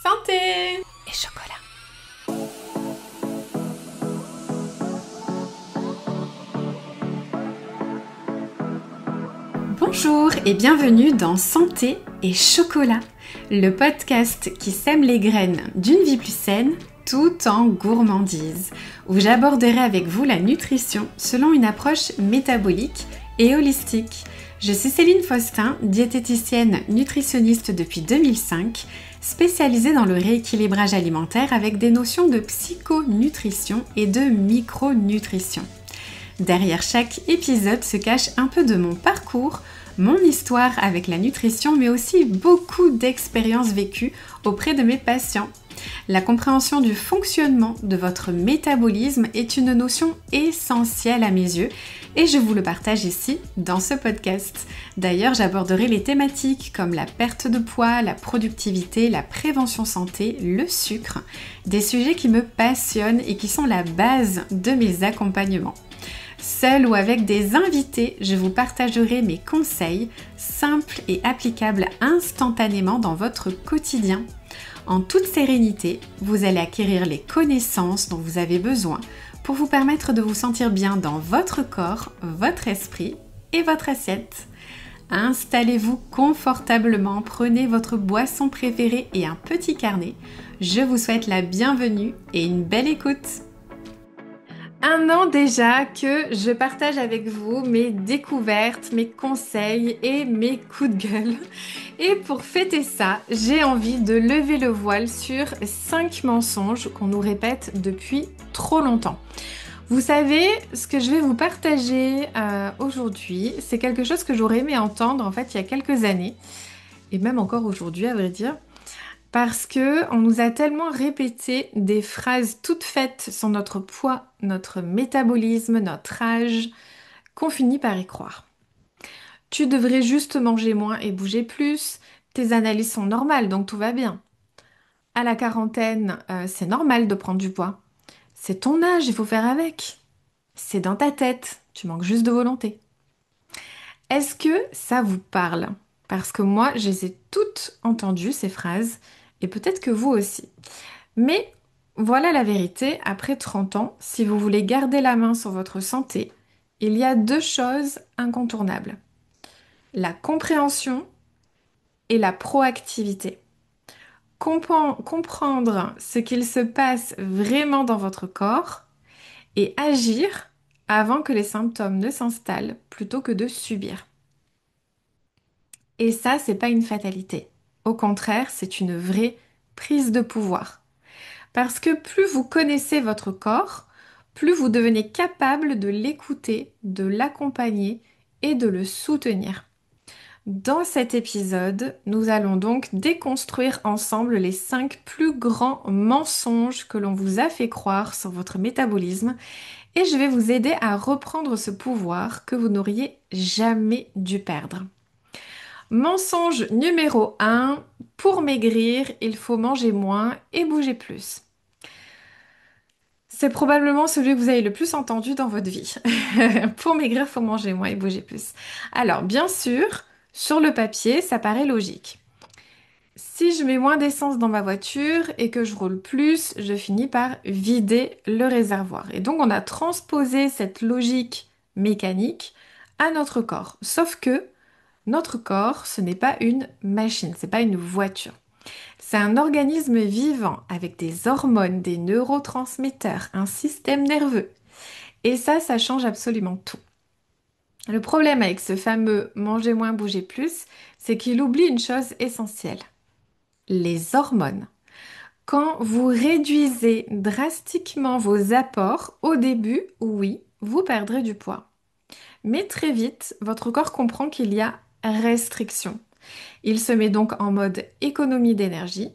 Santé et chocolat. Bonjour et bienvenue dans Santé et chocolat, le podcast qui sème les graines d'une vie plus saine tout en gourmandise, où j'aborderai avec vous la nutrition selon une approche métabolique et holistique. Je suis Céline Faustin, diététicienne nutritionniste depuis 2005, spécialisée dans le rééquilibrage alimentaire avec des notions de psychonutrition et de micronutrition. Derrière chaque épisode se cache un peu de mon parcours, mon histoire avec la nutrition, mais aussi beaucoup d'expériences vécues auprès de mes patients. La compréhension du fonctionnement de votre métabolisme est une notion essentielle à mes yeux et je vous le partage ici dans ce podcast. D'ailleurs, j'aborderai les thématiques comme la perte de poids, la productivité, la prévention santé, le sucre, des sujets qui me passionnent et qui sont la base de mes accompagnements. Seule ou avec des invités, je vous partagerai mes conseils simples et applicables instantanément dans votre quotidien. En toute sérénité, vous allez acquérir les connaissances dont vous avez besoin pour vous permettre de vous sentir bien dans votre corps, votre esprit et votre assiette. Installez-vous confortablement, prenez votre boisson préférée et un petit carnet. Je vous souhaite la bienvenue et une belle écoute. Un an déjà que je partage avec vous mes découvertes, mes conseils et mes coups de gueule. Et pour fêter ça, j'ai envie de lever le voile sur 5 mensonges qu'on nous répète depuis trop longtemps. Vous savez, ce que je vais vous partager aujourd'hui, c'est quelque chose que j'aurais aimé entendre en fait il y a quelques années, et même encore aujourd'hui à vrai dire. Parce que on nous a tellement répété des phrases toutes faites sur notre poids, notre métabolisme, notre âge, qu'on finit par y croire. Tu devrais juste manger moins et bouger plus. Tes analyses sont normales, donc tout va bien. À la quarantaine, c'est normal de prendre du poids. C'est ton âge, il faut faire avec. C'est dans ta tête, tu manques juste de volonté. Est-ce que ça vous parle? Parce que moi, je les ai toutes entendues, ces phrases, et peut-être que vous aussi. Mais voilà la vérité, après 30 ans, si vous voulez garder la main sur votre santé, il y a 2 choses incontournables. La compréhension et la proactivité. Comprendre ce qu'il se passe vraiment dans votre corps et agir avant que les symptômes ne s'installent plutôt que de subir. Et ça, c'est pas une fatalité. Au contraire, c'est une vraie prise de pouvoir. Parce que plus vous connaissez votre corps, plus vous devenez capable de l'écouter, de l'accompagner et de le soutenir. Dans cet épisode, nous allons donc déconstruire ensemble les 5 plus grands mensonges que l'on vous a fait croire sur votre métabolisme et je vais vous aider à reprendre ce pouvoir que vous n'auriez jamais dû perdre. Mensonge numéro 1, pour maigrir, il faut manger moins et bouger plus. C'est probablement celui que vous avez le plus entendu dans votre vie. Pour maigrir, il faut manger moins et bouger plus. Alors, bien sûr, sur le papier, ça paraît logique. Si je mets moins d'essence dans ma voiture et que je roule plus, je finis par vider le réservoir. Et donc, on a transposé cette logique mécanique à notre corps. Sauf que notre corps, ce n'est pas une machine, c'est pas une voiture. C'est un organisme vivant avec des hormones, des neurotransmetteurs, un système nerveux. Et ça change absolument tout. Le problème avec ce fameux manger moins, bouger plus, c'est qu'il oublie une chose essentielle. Les hormones. Quand vous réduisez drastiquement vos apports, au début, oui, vous perdrez du poids. Mais très vite, votre corps comprend qu'il y a restriction. Il se met donc en mode économie d'énergie.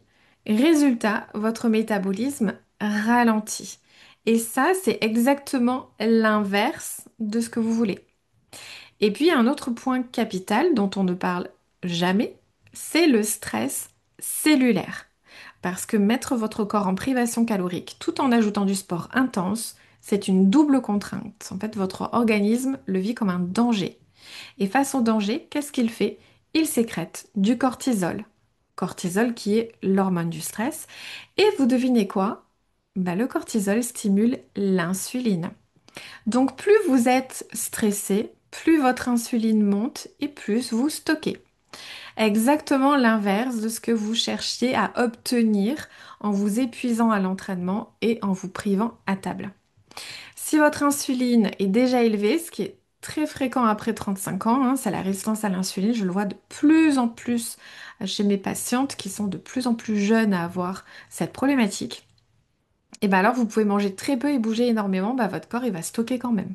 Résultat, votre métabolisme ralentit. Et ça, c'est exactement l'inverse de ce que vous voulez. Et puis, un autre point capital dont on ne parle jamais, c'est le stress cellulaire. Parce que mettre votre corps en privation calorique tout en ajoutant du sport intense, c'est une double contrainte. En fait, votre organisme le vit comme un danger. Et face au danger, qu'est-ce qu'il fait? Il sécrète du cortisol. cortisol qui est l'hormone du stress. Et vous devinez quoi? Bah, le cortisol stimule l'insuline. Donc plus vous êtes stressé, plus votre insuline monte et plus vous stockez. Exactement l'inverse de ce que vous cherchiez à obtenir en vous épuisant à l'entraînement et en vous privant à table. Si votre insuline est déjà élevée, ce qui est très fréquent après 35 ans, c'est la résistance à l'insuline, je le vois de plus en plus chez mes patientes qui sont de plus en plus jeunes à avoir cette problématique, et bien alors vous pouvez manger très peu et bouger énormément, votre corps il va stocker quand même.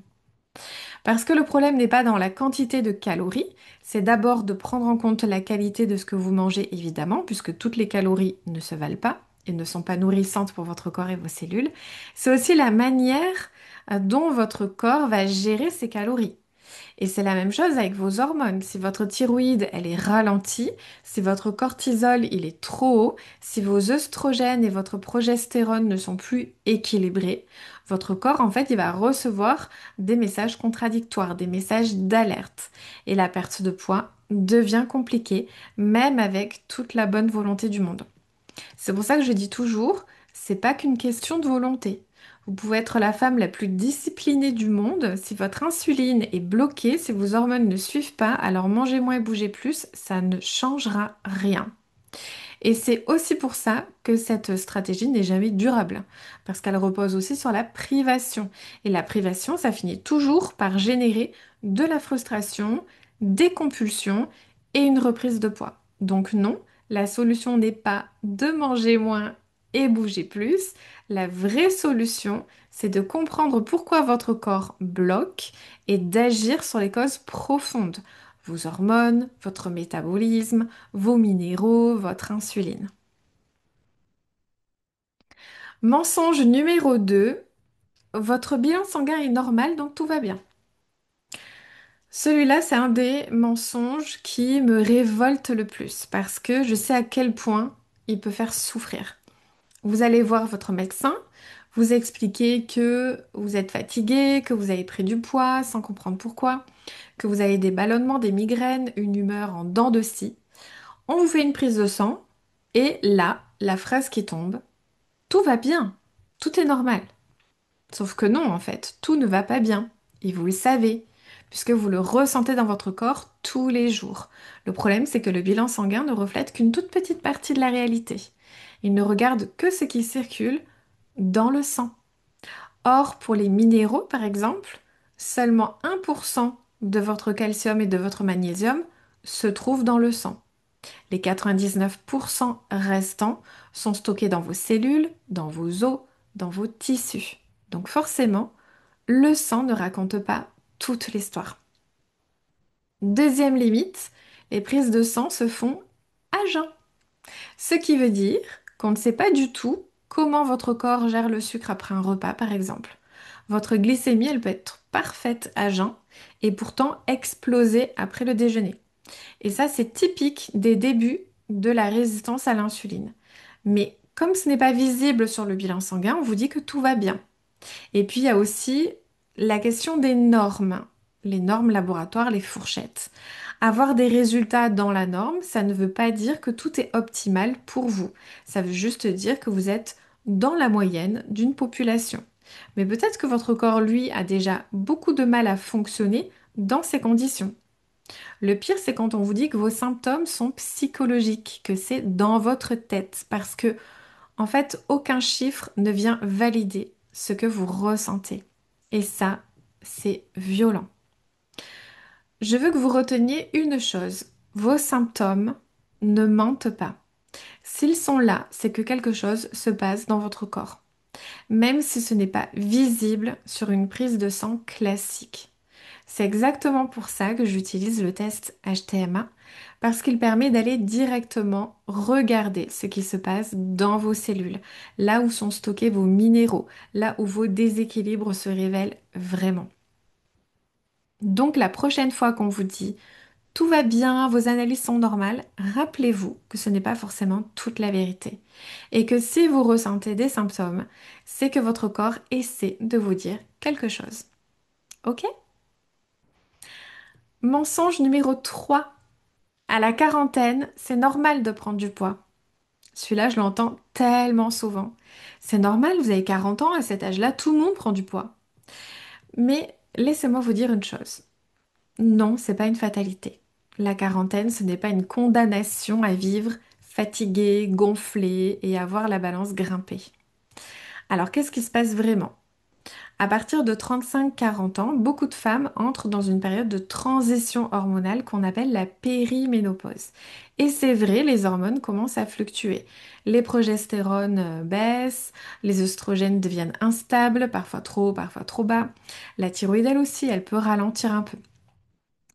Parce que le problème n'est pas dans la quantité de calories, c'est d'abord de prendre en compte la qualité de ce que vous mangez évidemment, puisque toutes les calories ne se valent pas et ne sont pas nourrissantes pour votre corps et vos cellules. C'est aussi la manière dont votre corps va gérer ces calories. Et c'est la même chose avec vos hormones. Si votre thyroïde, elle est ralentie, si votre cortisol, il est trop haut, si vos œstrogènes et votre progestérone ne sont plus équilibrés, votre corps, en fait, il va recevoir des messages contradictoires, des messages d'alerte. Et la perte de poids devient compliquée, même avec toute la bonne volonté du monde. C'est pour ça que je dis toujours, c'est pas qu'une question de volonté. Vous pouvez être la femme la plus disciplinée du monde. Si votre insuline est bloquée, si vos hormones ne suivent pas, alors mangez moins et bougez plus, ça ne changera rien. Et c'est aussi pour ça que cette stratégie n'est jamais durable, parce qu'elle repose aussi sur la privation. Et la privation, ça finit toujours par générer de la frustration, des compulsions et une reprise de poids. Donc non, la solution n'est pas de manger moins et bouger plus. La vraie solution, c'est de comprendre pourquoi votre corps bloque et d'agir sur les causes profondes. Vos hormones, votre métabolisme, vos minéraux, votre insuline. Mensonge numéro 2, votre bilan sanguin est normal, donc tout va bien. Celui-là, c'est un des mensonges qui me révolte le plus parce que je sais à quel point il peut faire souffrir. Vous allez voir votre médecin, vous expliquer que vous êtes fatigué, que vous avez pris du poids sans comprendre pourquoi, que vous avez des ballonnements, des migraines, une humeur en dents de scie. On vous fait une prise de sang et là, la phrase qui tombe, tout va bien, tout est normal. Sauf que non, en fait, tout ne va pas bien. Et vous le savez, puisque vous le ressentez dans votre corps tous les jours. Le problème, c'est que le bilan sanguin ne reflète qu'une toute petite partie de la réalité. Il ne regarde que ce qui circule dans le sang. Or, pour les minéraux, par exemple, seulement 1% de votre calcium et de votre magnésium se trouvent dans le sang. Les 99% restants sont stockés dans vos cellules, dans vos os, dans vos tissus. Donc forcément, le sang ne raconte pas toute l'histoire. Deuxième limite, les prises de sang se font à jeun. Ce qui veut dire qu'on ne sait pas du tout comment votre corps gère le sucre après un repas, par exemple. Votre glycémie, elle peut être parfaite à jeun et pourtant exploser après le déjeuner. Et ça, c'est typique des débuts de la résistance à l'insuline. Mais comme ce n'est pas visible sur le bilan sanguin, on vous dit que tout va bien. Et puis, il y a aussi la question des normes, les normes laboratoires, les fourchettes. Avoir des résultats dans la norme, ça ne veut pas dire que tout est optimal pour vous. Ça veut juste dire que vous êtes dans la moyenne d'une population. Mais peut-être que votre corps, lui, a déjà beaucoup de mal à fonctionner dans ces conditions. Le pire, c'est quand on vous dit que vos symptômes sont psychologiques, que c'est dans votre tête, parce que, en fait, aucun chiffre ne vient valider ce que vous ressentez. Et ça, c'est violent. Je veux que vous reteniez une chose. Vos symptômes ne mentent pas. S'ils sont là, c'est que quelque chose se passe dans votre corps, même si ce n'est pas visible sur une prise de sang classique. C'est exactement pour ça que j'utilise le test HTMA, parce qu'il permet d'aller directement regarder ce qui se passe dans vos cellules, là où sont stockés vos minéraux, là où vos déséquilibres se révèlent vraiment. Donc la prochaine fois qu'on vous dit tout va bien, vos analyses sont normales, rappelez-vous que ce n'est pas forcément toute la vérité. Et que si vous ressentez des symptômes, c'est que votre corps essaie de vous dire quelque chose. Ok? Mensonge numéro 3. À la quarantaine, c'est normal de prendre du poids. Celui-là, je l'entends tellement souvent. C'est normal, vous avez 40 ans, à cet âge-là, tout le monde prend du poids. Mais laissez-moi vous dire une chose. Non, c'est pas une fatalité. La quarantaine, ce n'est pas une condamnation à vivre fatigué, gonflé et à voir la balance grimper. Alors, qu'est-ce qui se passe vraiment? À partir de 35-40 ans, beaucoup de femmes entrent dans une période de transition hormonale qu'on appelle la périménopause. Et c'est vrai, les hormones commencent à fluctuer. Les progestérones baissent, les œstrogènes deviennent instables, parfois trop haut, parfois trop bas. La thyroïde, elle aussi, elle peut ralentir un peu.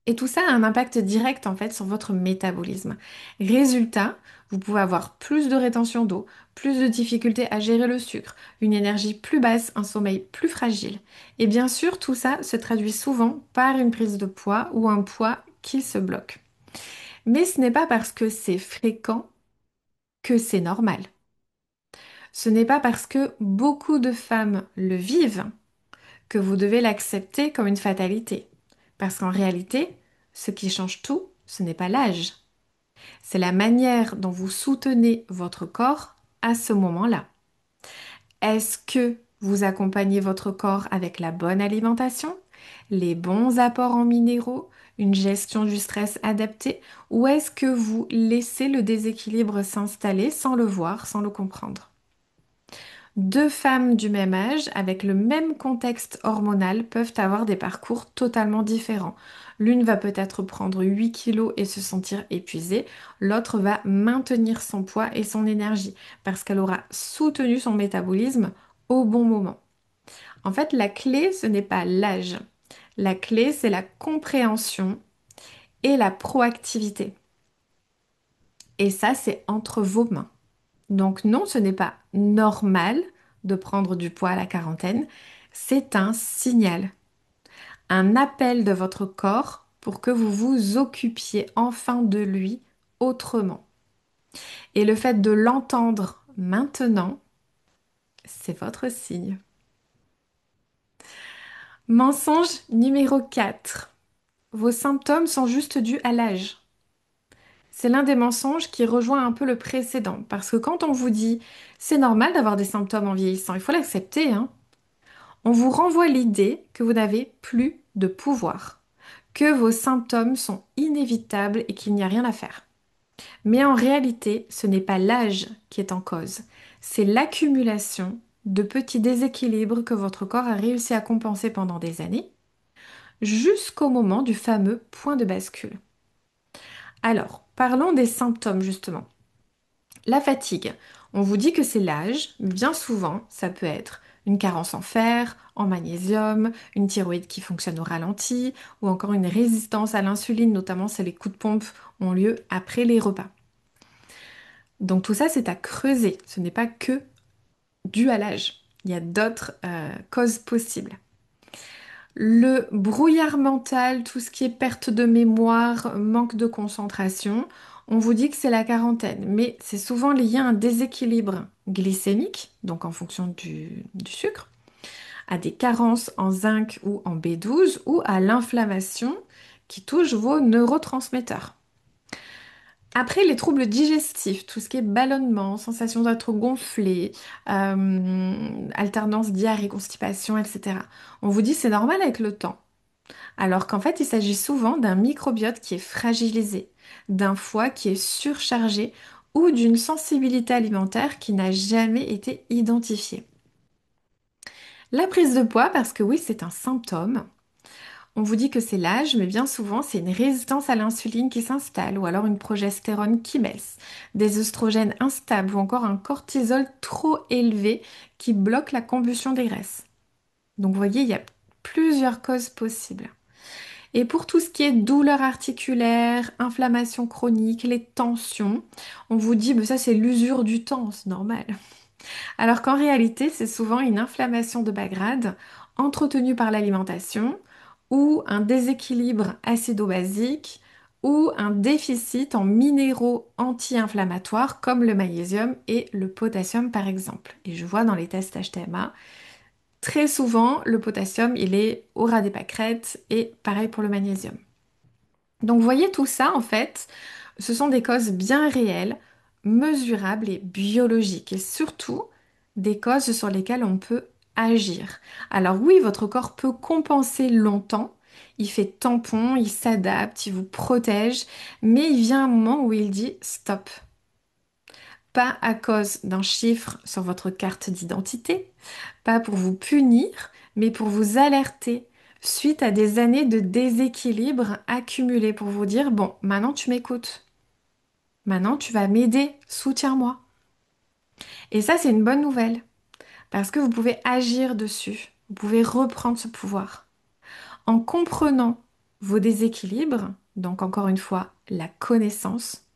Et tout ça a un impact direct en fait sur votre métabolisme. Résultat, vous pouvez avoir plus de rétention d'eau, plus de difficultés à gérer le sucre, une énergie plus basse, un sommeil plus fragile. Et bien sûr, tout ça se traduit souvent par une prise de poids ou un poids qui se bloque. Mais ce n'est pas parce que c'est fréquent que c'est normal. Ce n'est pas parce que beaucoup de femmes le vivent que vous devez l'accepter comme une fatalité. Parce qu'en réalité, ce qui change tout, ce n'est pas l'âge, c'est la manière dont vous soutenez votre corps à ce moment-là. Est-ce que vous accompagnez votre corps avec la bonne alimentation, les bons apports en minéraux, une gestion du stress adaptée, ou est-ce que vous laissez le déséquilibre s'installer sans le voir, sans le comprendre? Deux femmes du même âge, avec le même contexte hormonal, peuvent avoir des parcours totalement différents. L'une va peut-être prendre 8 kilos et se sentir épuisée, l'autre va maintenir son poids et son énergie, parce qu'elle aura soutenu son métabolisme au bon moment. En fait, la clé, ce n'est pas l'âge. La clé, c'est la compréhension et la proactivité. Et ça, c'est entre vos mains. Donc non, ce n'est pas normal de prendre du poids à la quarantaine, c'est un signal, un appel de votre corps pour que vous vous occupiez enfin de lui autrement. Et le fait de l'entendre maintenant, c'est votre signe. Mensonge numéro 4. Vos symptômes sont juste dus à l'âge. C'est l'un des mensonges qui rejoint un peu le précédent, parce que quand on vous dit c'est normal d'avoir des symptômes en vieillissant, il faut l'accepter, hein. On vous renvoie l'idée que vous n'avez plus de pouvoir, que vos symptômes sont inévitables et qu'il n'y a rien à faire. Mais en réalité, ce n'est pas l'âge qui est en cause, c'est l'accumulation de petits déséquilibres que votre corps a réussi à compenser pendant des années, jusqu'au moment du fameux point de bascule. Alors, parlons des symptômes justement. La fatigue. On vous dit que c'est l'âge. Bien souvent, ça peut être une carence en fer, en magnésium, une thyroïde qui fonctionne au ralenti, ou encore une résistance à l'insuline, notamment si les coups de pompe ont lieu après les repas. Donc tout ça, c'est à creuser. Ce n'est pas que dû à l'âge. Il y a d'autres causes possibles. Le brouillard mental, tout ce qui est perte de mémoire, manque de concentration, on vous dit que c'est la quarantaine, mais c'est souvent lié à un déséquilibre glycémique, donc en fonction du sucre, à des carences en zinc ou en B12 ou à l'inflammation qui touche vos neurotransmetteurs. Après, les troubles digestifs, tout ce qui est ballonnement, sensation d'être gonflé, alternance diarrhée, constipation, etc. On vous dit c'est normal avec le temps. Alors qu'en fait, il s'agit souvent d'un microbiote qui est fragilisé, d'un foie qui est surchargé ou d'une sensibilité alimentaire qui n'a jamais été identifiée. La prise de poids, parce que oui, c'est un symptôme. On vous dit que c'est l'âge, mais bien souvent, c'est une résistance à l'insuline qui s'installe, ou alors une progestérone qui baisse, des œstrogènes instables, ou encore un cortisol trop élevé qui bloque la combustion des graisses. Donc vous voyez, il y a plusieurs causes possibles. Et pour tout ce qui est douleur articulaire, inflammation chronique, les tensions, on vous dit, ça c'est l'usure du temps, c'est normal. Alors qu'en réalité, c'est souvent une inflammation de bas grade entretenue par l'alimentation ou un déséquilibre acido-basique ou un déficit en minéraux anti-inflammatoires comme le magnésium et le potassium par exemple. Et je vois dans les tests HTMA, très souvent le potassium il est au ras des pâquerettes et pareil pour le magnésium. Donc vous voyez tout ça en fait, Ce sont des causes bien réelles, mesurables et biologiques, et surtout des causes sur lesquelles on peut agir. Alors oui, votre corps peut compenser longtemps, il fait tampon, il s'adapte, il vous protège, mais il vient un moment où il dit stop. Pas à cause d'un chiffre sur votre carte d'identité, pas pour vous punir, mais pour vous alerter suite à des années de déséquilibre accumulés pour vous dire, bon, maintenant tu m'écoutes. Maintenant, tu vas m'aider, soutiens-moi. Et ça, c'est une bonne nouvelle, parce que vous pouvez agir dessus, vous pouvez reprendre ce pouvoir. En comprenant vos déséquilibres, donc encore une fois, la connaissance,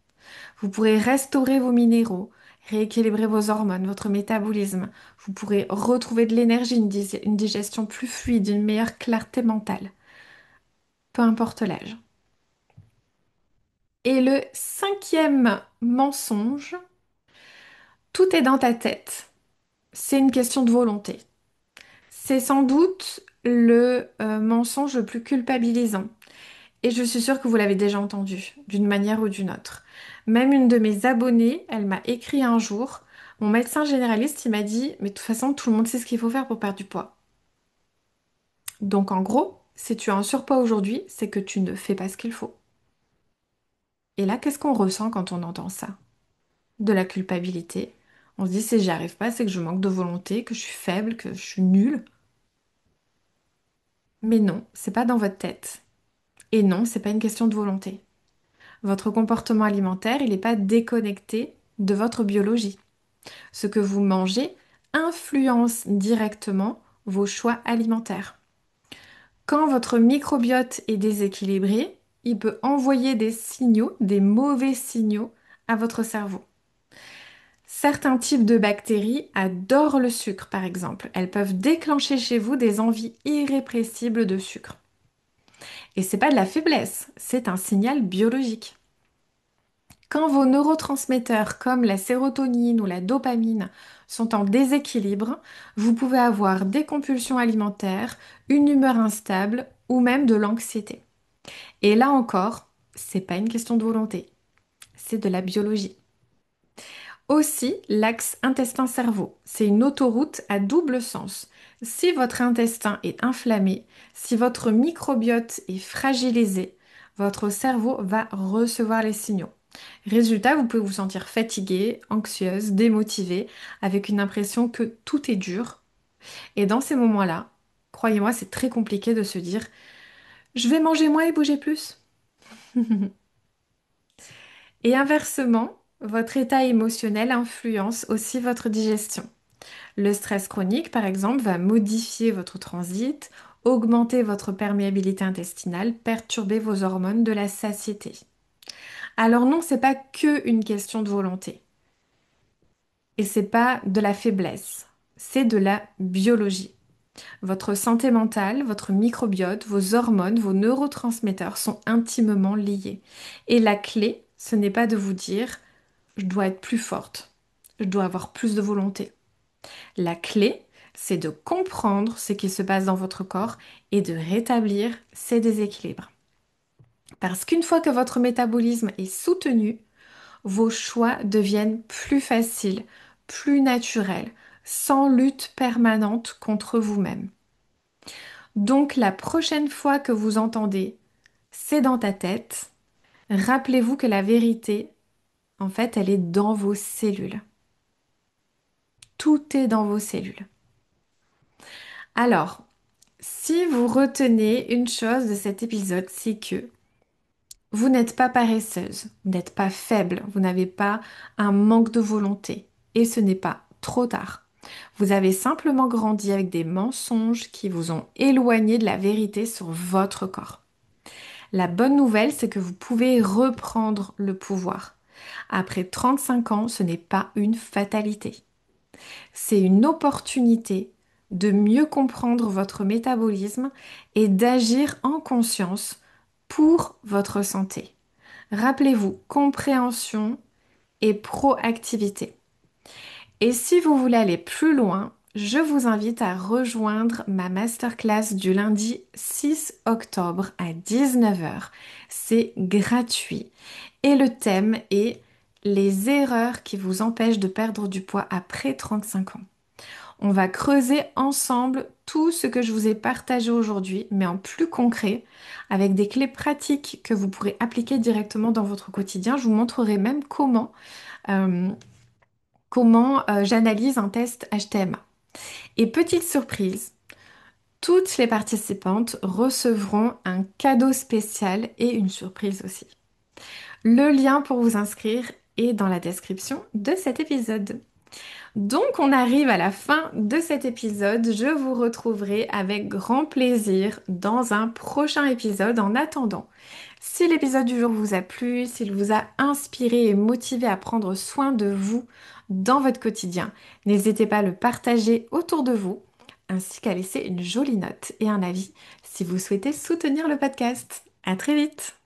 vous pourrez restaurer vos minéraux, rééquilibrer vos hormones, votre métabolisme. Vous pourrez retrouver de l'énergie, une digestion plus fluide, une meilleure clarté mentale, peu importe l'âge. Et le cinquième mensonge, tout est dans ta tête. C'est une question de volonté. C'est sans doute le mensonge le plus culpabilisant. Et je suis sûre que vous l'avez déjà entendu, d'une manière ou d'une autre. Même une de mes abonnées, elle m'a écrit un jour, mon médecin généraliste, il m'a dit, mais de toute façon, tout le monde sait ce qu'il faut faire pour perdre du poids. Donc en gros, si tu as un surpoids aujourd'hui, c'est que tu ne fais pas ce qu'il faut. Et là, qu'est-ce qu'on ressent quand on entend ça? De la culpabilité. On se dit, si j'y arrive pas, c'est que je manque de volonté, que je suis faible, que je suis nulle. Mais non, c'est pas dans votre tête. Et non, c'est pas une question de volonté. Votre comportement alimentaire, il n'est pas déconnecté de votre biologie. Ce que vous mangez influence directement vos choix alimentaires. Quand votre microbiote est déséquilibré, il peut envoyer des signaux, des mauvais signaux à votre cerveau. Certains types de bactéries adorent le sucre, par exemple. Elles peuvent déclencher chez vous des envies irrépressibles de sucre. Et c'est pas de la faiblesse, c'est un signal biologique. Quand vos neurotransmetteurs comme la sérotonine ou la dopamine sont en déséquilibre, vous pouvez avoir des compulsions alimentaires, une humeur instable ou même de l'anxiété. Et là encore, c'est pas une question de volonté, c'est de la biologie. Aussi, l'axe intestin-cerveau, c'est une autoroute à double sens. Si votre intestin est inflammé, si votre microbiote est fragilisé, votre cerveau va recevoir les signaux. Résultat, vous pouvez vous sentir fatigué, anxieuse, démotivée, avec une impression que tout est dur. Et dans ces moments-là, croyez-moi, c'est très compliqué de se dire, je vais manger moins et bouger plus. Et inversement, votre état émotionnel influence aussi votre digestion. Le stress chronique, par exemple, va modifier votre transit, augmenter votre perméabilité intestinale, perturber vos hormones de la satiété. Alors non, c'est pas que une question de volonté. Et c'est pas de la faiblesse, c'est de la biologie. Votre santé mentale, votre microbiote, vos hormones, vos neurotransmetteurs sont intimement liés. Et la clé, ce n'est pas de vous dire je dois être plus forte, je dois avoir plus de volonté. La clé, c'est de comprendre ce qui se passe dans votre corps et de rétablir ces déséquilibres. Parce qu'une fois que votre métabolisme est soutenu, vos choix deviennent plus faciles, plus naturels, sans lutte permanente contre vous-même. Donc la prochaine fois que vous entendez c'est dans ta tête, rappelez-vous que la vérité, en fait, elle est dans vos cellules. Tout est dans vos cellules. Alors, si vous retenez une chose de cet épisode, c'est que vous n'êtes pas paresseuse, vous n'êtes pas faible, vous n'avez pas un manque de volonté et ce n'est pas trop tard. Vous avez simplement grandi avec des mensonges qui vous ont éloigné de la vérité sur votre corps. La bonne nouvelle, c'est que vous pouvez reprendre le pouvoir. Après 35 ans, ce n'est pas une fatalité. C'est une opportunité de mieux comprendre votre métabolisme et d'agir en conscience pour votre santé. Rappelez-vous, compréhension et proactivité. Et si vous voulez aller plus loin, je vous invite à rejoindre ma masterclass du lundi 6 octobre à 19 h. C'est gratuit Et le thème est les erreurs qui vous empêchent de perdre du poids après 35 ans. On va creuser ensemble tout ce que je vous ai partagé aujourd'hui, mais en plus concret, avec des clés pratiques que vous pourrez appliquer directement dans votre quotidien. Je vous montrerai même euh, comment j'analyse un test HTMA. Et petite surprise, toutes les participantes recevront un cadeau spécial et une surprise aussi. Le lien pour vous inscrire est dans la description de cet épisode. Donc on arrive à la fin de cet épisode. Je vous retrouverai avec grand plaisir dans un prochain épisode. En attendant, si l'épisode du jour vous a plu, s'il vous a inspiré et motivé à prendre soin de vous dans votre quotidien, n'hésitez pas à le partager autour de vous, ainsi qu'à laisser une jolie note et un avis si vous souhaitez soutenir le podcast. À très vite!